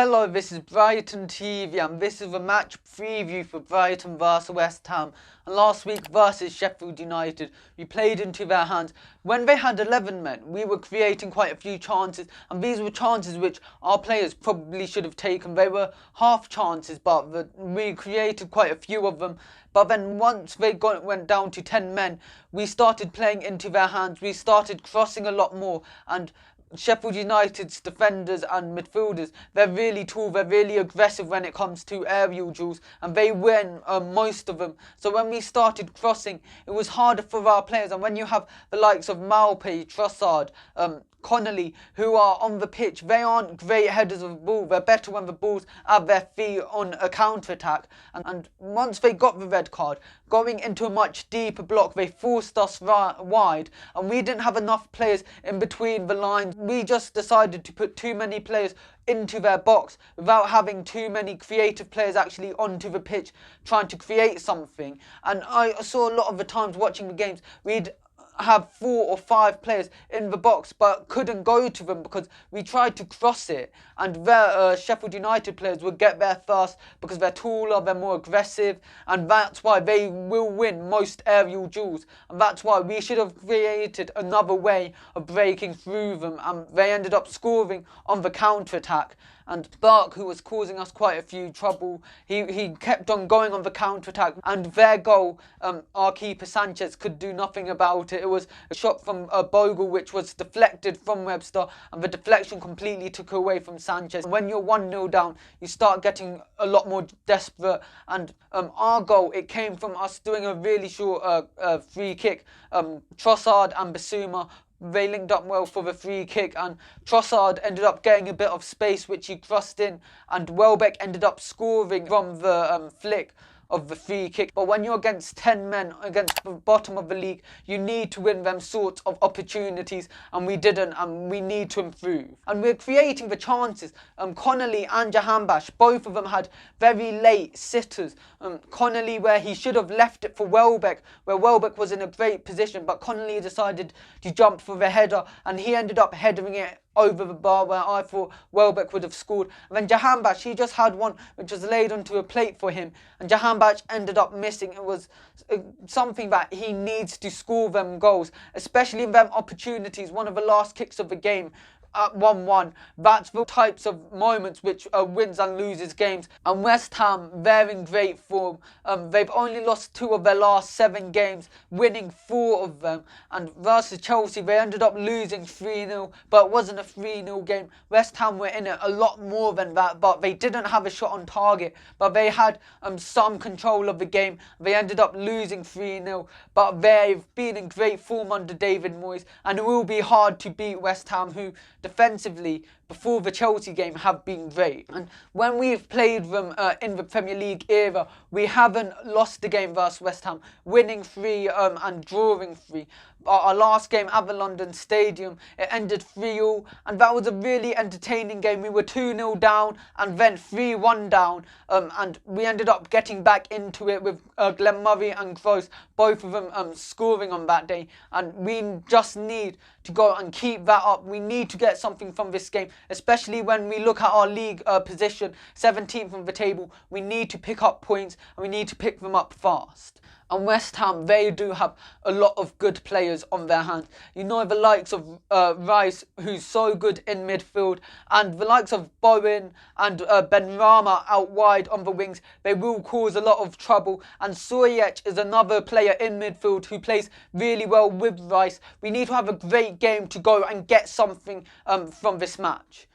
Hello, this is Brighton TV and this is a match preview for Brighton vs West Ham. And last week versus Sheffield United, we played into their hands. When they had 11 men, we were creating quite a few chances, and these were chances which our players probably should have taken. They were half chances, but we created quite a few of them. But then once they went down to 10 men, we started playing into their hands. We started crossing a lot more, and Sheffield United's defenders and midfielders, they're really tall, they're really aggressive when it comes to aerial duels, and they win most of them. So when we started crossing, it was harder for our players. And when you have the likes of Maupay, Trossard, Connolly, who are on the pitch, they aren't great headers of the ball. They're better when the ball's at their feet on a counter-attack. And once they got the red card, going into a much deeper block, they forced us wide, and we didn't have enough players in between the lines. We just decided to put too many players into their box without having too many creative players actually onto the pitch trying to create something. And I saw a lot of the times watching the games, we'd have 4 or 5 players in the box but couldn't go to them because we tried to cross it, and their Sheffield United players would get there first because they're taller, they're more aggressive, and that's why they will win most aerial duels, and that's why we should have created another way of breaking through them, and they ended up scoring on the counter-attack. And Burke, who was causing us quite a few trouble, he kept on going on the counter-attack, and their goal, our keeper Sanchez could do nothing about it. It was a shot from Bogle which was deflected from Webster, and the deflection completely took away from Sanchez. When you're 1-0 down, you start getting a lot more desperate, and our goal, it came from us doing a really short free kick. Trossard and Bissouma, they linked up well for the free kick, and Trossard ended up getting a bit of space which he crossed in, and Welbeck ended up scoring from the flick of the free kick. But when you're against 10 men, against the bottom of the league, you need to win them sorts of opportunities, and we didn't, and we need to improve. And we're creating the chances. Connolly and Jahanbakhsh, both of them had very late sitters. Connolly, where he should have left it for Welbeck, where Welbeck was in a great position, but Connolly decided to jump for the header, and he ended up headering it over the bar where I thought Welbeck would have scored. And then Jahanbakhsh, he just had one which was laid onto a plate for him, and Jahanbakhsh ended up missing. It was something that he needs to score them goals, especially in them opportunities. One of the last kicks of the game at 1-1. That's the types of moments which wins and loses games. And West Ham, they're in great form. They've only lost 2 of their last 7 games, winning 4 of them. And versus Chelsea, they ended up losing 3-0, but it wasn't a 3-0 game. West Ham were in it a lot more than that, but they didn't have a shot on target. But they had some control of the game. They ended up losing 3-0, but they've been in great form under David Moyes, and it will be hard to beat West Ham, who defensively, before the Chelsea game, have been great. And when we've played them in the Premier League era, we haven't lost the game versus West Ham, winning 3 and drawing 3. Our last game at the London Stadium, it ended 3-3, and that was a really entertaining game. We were 2-0 down and then 3-1 down, and we ended up getting back into it with Glenn Murray and Gross, both of them scoring on that day. And we just need to go and keep that up. We need to get something from this game, especially when we look at our league position, 17th on the table. We need to pick up points, and we need to pick them up fast. And West Ham, they do have a lot of good players on their hands. You know, the likes of Rice, who's so good in midfield, and the likes of Bowen and Ben Rama out wide on the wings, they will cause a lot of trouble. And Ziyech is another player in midfield who plays really well with Rice. We need to have a great game to go and get something from this match.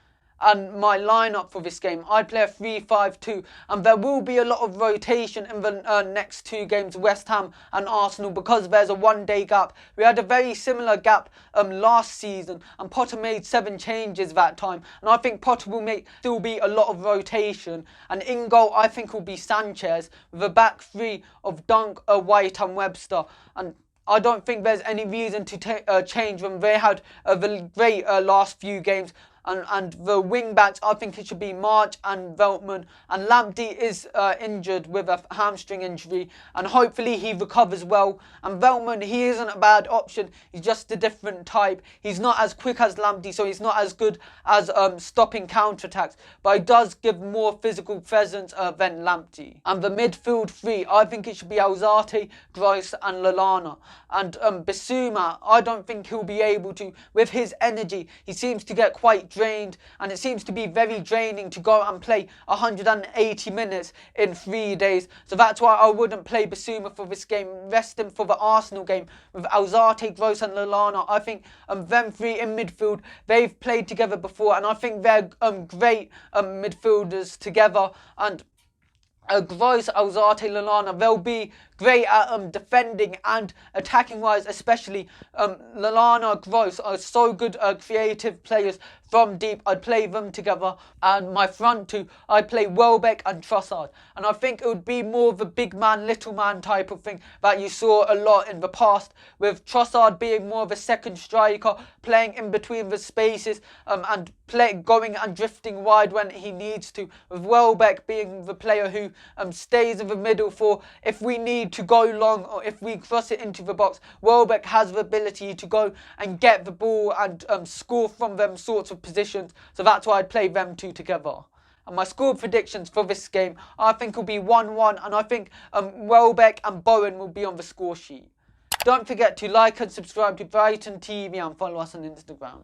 And my lineup for this game, I'd play a 3-5-2, and there will be a lot of rotation in the next 2 games, West Ham and Arsenal, because there's a 1-day gap. We had a very similar gap last season, and Potter made 7 changes that time, and I think Potter will still be a lot of rotation. And in goal, I think will be Sanchez, with a back 3 of Dunk, White and Webster. And I don't think there's any reason to change them. They had the great last few games. And the wing backs, I think it should be March and Veltman. And Lamptey is injured with a hamstring injury, and hopefully he recovers well. And Veltman, he isn't a bad option. He's just a different type. He's not as quick as Lamptey, so he's not as good as stopping counter-attacks, but he does give more physical presence than Lamptey. And the midfield three, I think it should be Alzate, Gross and Lallana. And Bissouma, I don't think he'll be able to, with his energy, he seems to get quite drained, and it seems to be very draining to go and play 180 minutes in 3 days. So that's why I wouldn't play Bissouma for this game. Rest him for the Arsenal game with Alzate, Gross and Lallana. I think them three in midfield, they've played together before, and I think they're great midfielders together. And Gross, Alzate, Lallana, they'll be great at defending and attacking wise, especially Lallana, Gross are so good creative players from deep. I'd play them together. And my front two, I'd play Welbeck and Trossard. And I think it would be more of a big man, little man type of thing that you saw a lot in the past, with Trossard being more of a second striker, playing in between the spaces and going and drifting wide when he needs to, with Welbeck being the player who stays in the middle for if we need to go long or if we cross it into the box. Welbeck has the ability to go and get the ball and score from them sorts of positions, so that's why I'd play them two together. And my score predictions for this game, I think will be 1-1, and I think Welbeck and Bowen will be on the score sheet. Don't forget to like and subscribe to Brighton TV and follow us on Instagram.